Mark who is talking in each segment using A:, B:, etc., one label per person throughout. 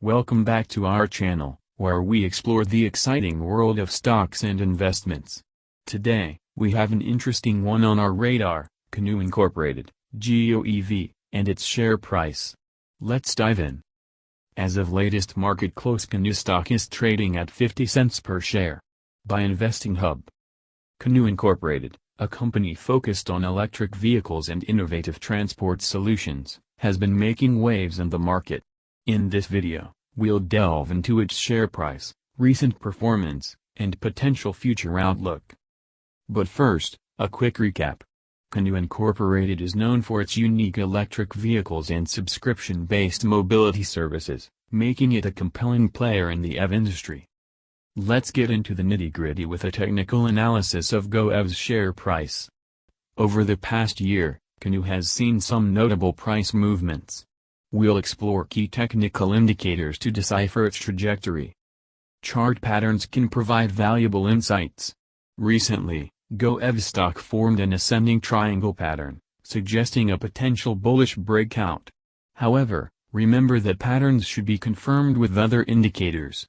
A: Welcome back to our channel, where we explore the exciting world of stocks and investments. Today, we have an interesting one on our radar, Canoo Incorporated, GOEV, and its share price. Let's dive in. As of latest market close, Canoo stock is trading at 50 cents per share. By Investing Hub. Canoo Incorporated, a company focused on electric vehicles and innovative transport solutions, has been making waves in the market. In this video, we'll delve into its share price, recent performance, and potential future outlook. But first, a quick recap. Canoo Incorporated is known for its unique electric vehicles and subscription-based mobility services, making it a compelling player in the EV industry. Let's get into the nitty-gritty with a technical analysis of GOEV's share price. Over the past year, Canoo has seen some notable price movements. We'll explore key technical indicators to decipher its trajectory. Chart patterns can provide valuable insights. Recently, GOEV stock formed an ascending triangle pattern, suggesting a potential bullish breakout. However, remember that patterns should be confirmed with other indicators.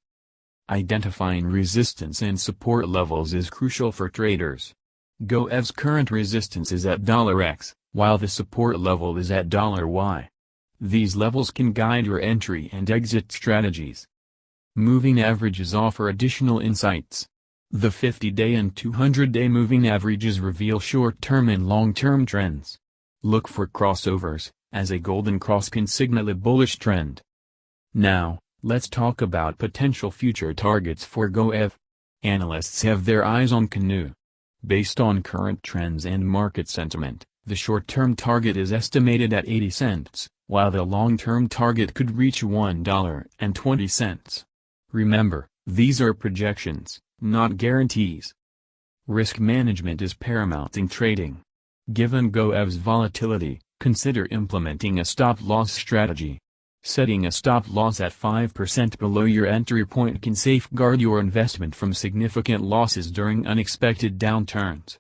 A: Identifying resistance and support levels is crucial for traders. GOEV's current resistance is at $X, while the support level is at $Y. These levels can guide your entry and exit strategies. Moving averages offer additional insights. The 50-day and 200-day moving averages reveal short-term and long-term trends. Look for crossovers, as a golden cross can signal a bullish trend. Now, let's talk about potential future targets for GOEV. Analysts have their eyes on Canoo. Based on current trends and market sentiment, the short-term target is estimated at 80 cents, while the long-term target could reach $1.20. Remember, these are projections, not guarantees. Risk management is paramount in trading. Given GOEV's volatility, consider implementing a stop-loss strategy. Setting a stop-loss at 5% below your entry point can safeguard your investment from significant losses during unexpected downturns.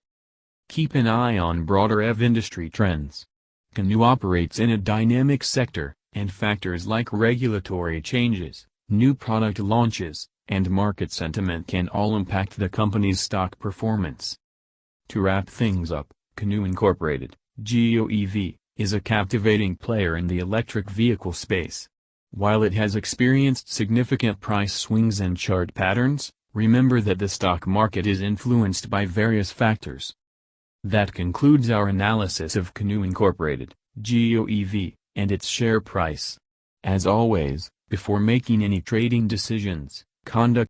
A: Keep an eye on broader EV industry trends. Canoo operates in a dynamic sector, and factors like regulatory changes, new product launches, and market sentiment can all impact the company's stock performance. To wrap things up, Canoo Incorporated, GOEV, is a captivating player in the electric vehicle space. While it has experienced significant price swings and chart patterns, remember that the stock market is influenced by various factors. That concludes our analysis of Canoo Incorporated, GOEV, and its share price. As always, before making any trading decisions, conduct